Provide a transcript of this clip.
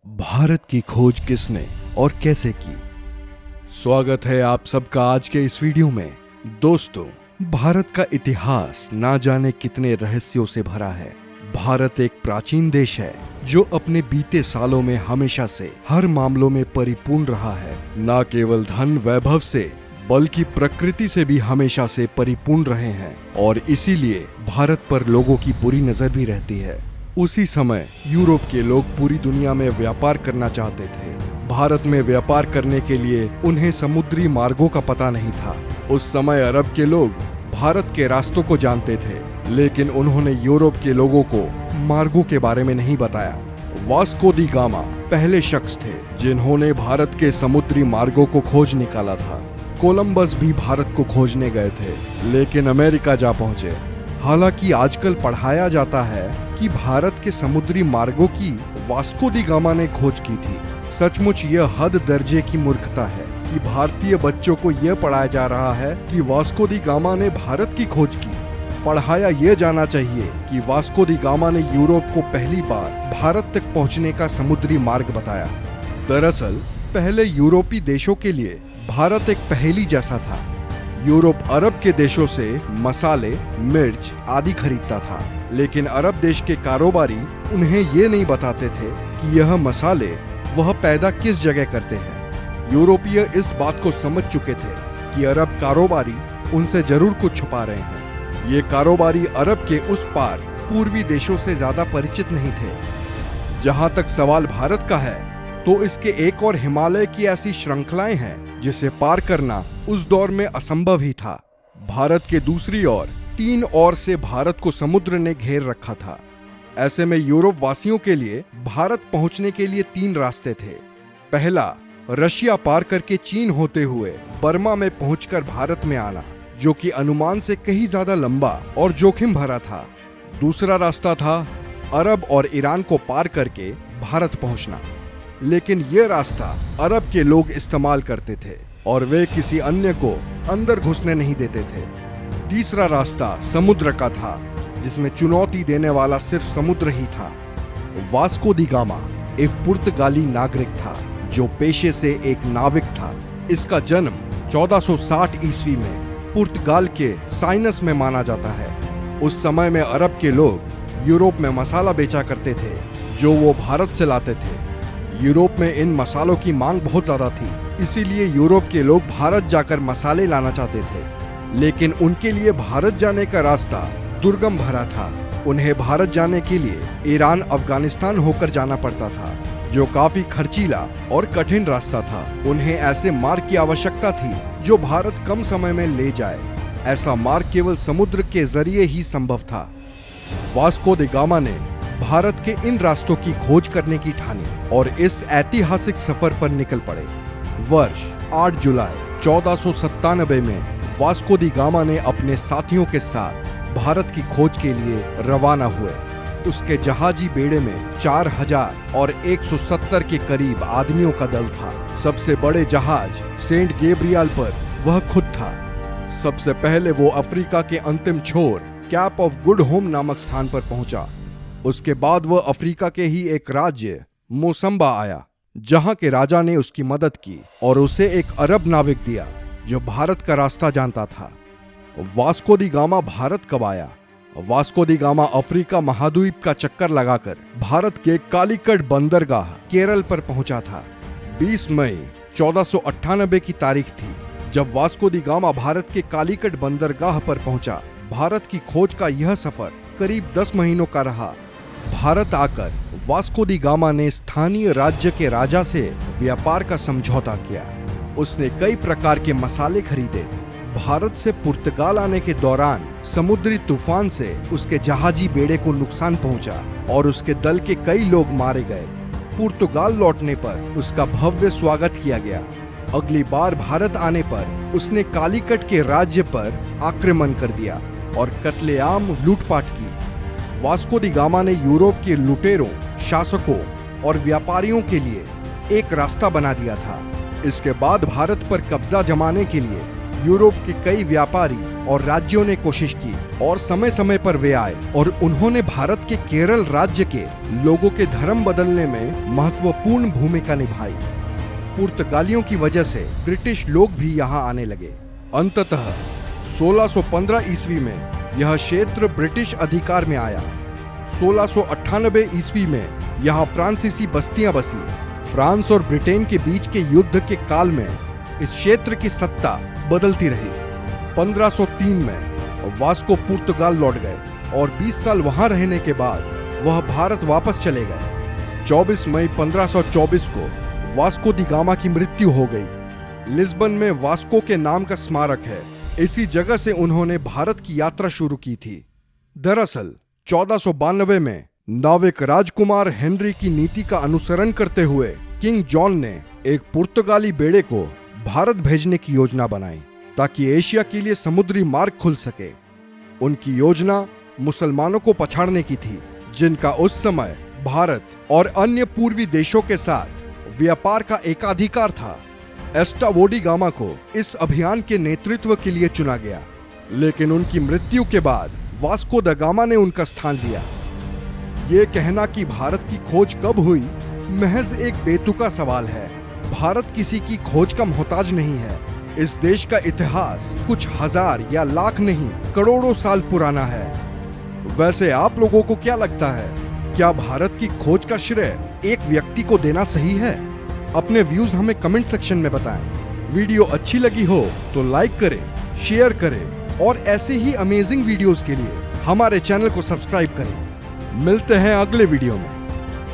भारत की खोज किसने और कैसे की। स्वागत है आप सबका आज के इस वीडियो में। दोस्तों, भारत का इतिहास ना जाने कितने रहस्यों से भरा है। भारत एक प्राचीन देश है जो अपने बीते सालों में हमेशा से हर मामलों में परिपूर्ण रहा है। न केवल धन वैभव से बल्कि प्रकृति से भी हमेशा से परिपूर्ण रहे हैं और इसीलिए भारत पर लोगों की बुरी नजर भी रहती है। उसी समय यूरोप के लोग पूरी दुनिया में व्यापार करना चाहते थे। भारत में व्यापार करने के लिए उन्हें समुद्री मार्गों का पता नहीं था। उस समय अरब के लोग भारत के रास्तों को जानते थे, लेकिन उन्होंने यूरोप के लोगों को मार्गों के बारे में नहीं बताया। वास्को दी गामा पहले शख्स थे जिन्होंने भारत के समुद्री मार्गों को खोज निकाला था। कोलंबस भी भारत को खोजने गए थे, लेकिन अमेरिका जा पहुंचे। हालांकि आजकल पढ़ाया जाता है कि भारत के समुद्री मार्गों की वास्को दी गामा ने खोज की थी। सचमुच यह हद दर्जे की मूर्खता है कि भारतीय बच्चों को यह पढ़ाया जा रहा है कि वास्को दी गामा ने भारत की खोज की। पढ़ाया यह जाना चाहिए कि वास्को दी गामा ने यूरोप को पहली बार भारत तक पहुंचने का समुद्री मार्ग बताया। दरअसल पहले यूरोपी देशों के लिए भारत एक पहेली जैसा था। यूरोप अरब के देशों से मसाले, मिर्च आदि खरीदता था, लेकिन अरब देश के कारोबारी उन्हें ये नहीं बताते थे कि यह मसाले वह पैदा किस जगह करते हैं। यूरोपीय इस बात को समझ चुके थे कि अरब कारोबारी उनसे जरूर कुछ छुपा रहे हैं। ये कारोबारी अरब के उस पार पूर्वी देशों से ज्यादा परिचित नहीं थे। जहां तक सवाल भारत का है, तो इसके एक और हिमालय की ऐसी श्रृंखलाएं हैं जिसे पार करना उस दौर में असंभव ही था। भारत के दूसरी ओर 3 ओर से भारत को समुद्र ने घेर रखा था। ऐसे में यूरोप वासियों के लिए भारत पहुंचने के लिए 3 रास्ते थे। पहला, रशिया पार करके चीन होते हुए बर्मा में पहुंचकर भारत में आना, जो कि अनुमान से कहीं ज्यादा लंबा और जोखिम भरा था। दूसरा रास्ता था अरब और ईरान को पार करके भारत पहुंचना, लेकिन यह रास्ता अरब के लोग इस्तेमाल करते थे और वे किसी अन्य को अंदर घुसने नहीं देते थे। तीसरा रास्ता समुद्र का था, जिसमें चुनौती देने वाला सिर्फ समुद्र ही था। वास्को दी गामा एक पुर्तगाली नागरिक था जो पेशे से एक नाविक था। इसका जन्म 1460 ईस्वी में पुर्तगाल के साइनस में माना जाता है। उस समय में अरब के लोग यूरोप में मसाला बेचा करते थे जो वो भारत से लाते थे। यूरोप में इन मसालों की मांग बहुत ज्यादा थी, इसीलिए यूरोप के लोग भारत जाकर मसाले लाना चाहते थे, लेकिन उनके लिए भारत जाने का रास्ता दुर्गम भरा था। उन्हें भारत जाने के लिए ईरान, अफगानिस्तान होकर जाना पड़ता था, जो काफी खर्चीला और कठिन रास्ता था। उन्हें ऐसे मार्ग की आवश्यकता थी जो भारत कम समय में ले जाए। ऐसा मार्ग केवल समुद्र के जरिए ही संभव था। वास्को द गामा ने भारत के इन रास्तों की खोज करने की ठानी और इस ऐतिहासिक सफर पर निकल पड़े। वर्ष 8 जुलाई 1497 में वास्को दी गामा ने अपने साथियों के साथ भारत की खोज के लिए रवाना हुए। उसके जहाजी बेड़े में 4000 और 170 के करीब आदमियों का दल था। सबसे बड़े जहाज सेंट गैब्रियल पर वह खुद था। सबसे पहले वो अफ्रीका के अंतिम छोर कैप ऑफ गुड होम नामक स्थान पर पहुंचा। उसके बाद वह अफ्रीका के ही एक राज्य मोसम्बा आया, जहां के राजा ने उसकी मदद की और उसे एक अरब नाविक दिया जो भारत का रास्ता जानता था। वास्को दी गामा भारत कब आया? वास्को दी गामा अफ्रीका महाद्वीप का चक्कर लगाकर भारत के कालीकट बंदरगाह केरल पर पहुंचा था। 20 मई 1498 की तारीख थी जब वास्को दी गामा भारत के कालीकट बंदरगाह पर पहुंचा। भारत की खोज का यह सफर करीब 10 महीनों का रहा। भारत आकर वास्को दी गामा ने स्थानीय राज्य के राजा से व्यापार का समझौता किया। उसने कई प्रकार के मसाले खरीदे। भारत से पुर्तगाल आने के दौरान समुद्री तूफान से उसके जहाजी बेड़े को नुकसान पहुंचा और उसके दल के कई लोग मारे गए। पुर्तगाल लौटने पर उसका भव्य स्वागत किया गया। अगली बार भारत आने पर उसने कालीकट के राज्य पर आक्रमण कर दिया और कत्लेआम लूटपाट की। वास्को दी गामा ने यूरोप के लुटेरों, शासकों और व्यापारियों के लिए एक रास्ता बना दिया था। इसके बाद भारत पर कब्जा जमाने के लिए यूरोप के कई व्यापारी और राज्यों ने कोशिश की और समय समय पर वे आए और उन्होंने भारत के केरल राज्य के लोगों के धर्म बदलने में महत्वपूर्ण भूमिका निभाई। पुर्तगालियों की वजह से ब्रिटिश लोग भी यहाँ आने लगे। अंततः 1615 ईस्वी में यह क्षेत्र ब्रिटिश अधिकार में आया। 1698 ईस्वी में यहाँ फ्रांसीसी बस्तियां बसी। फ्रांस और ब्रिटेन के बीच के युद्ध के काल में इस क्षेत्र की सत्ता बदलती रही। 1503 में वास्को पुर्तगाल लौट गए और 20 साल वहां रहने के बाद वह भारत वापस चले गए। 24 मई 1524 को वास्को दी गामा की मृत्यु हो गई। लिस्बन में वास्को के नाम का स्मारक है। इसी जगह से उन्होंने भारत की यात्रा शुरू की थी। दरअसल 1492 में नाविक राजकुमार हेनरी की नीति का अनुसरण करते हुए किंग जॉन ने एक पुर्तगाली बेड़े को भारत भेजने की योजना बनाई ताकि एशिया के लिए समुद्री मार्ग खुल सके। उनकी योजना मुसलमानों को पछाड़ने की थी, जिनका उस समय भारत और अन्य पूर्वी देशों के साथ व्यापार का एकाधिकार था। एस्टावो डी गामा को इस अभियान के नेतृत्व के लिए चुना गया, लेकिन उनकी मृत्यु के बाद वास्को द गामा ने उनका स्थान लिया। ये कहना कि भारत की खोज कब हुई महज एक बेतुका सवाल है। भारत किसी की खोज का मोहताज नहीं है। इस देश का इतिहास कुछ हजार या लाख नहीं, करोड़ों साल पुराना है। वैसे आप लोगों को क्या लगता है, क्या भारत की खोज का श्रेय एक व्यक्ति को देना सही है? अपने व्यूज हमें कमेंट सेक्शन में बताएं। वीडियो अच्छी लगी हो तो लाइक करें, शेयर करें और ऐसे ही अमेजिंग वीडियोस के लिए हमारे चैनल को सब्सक्राइब करें। मिलते हैं अगले वीडियो में।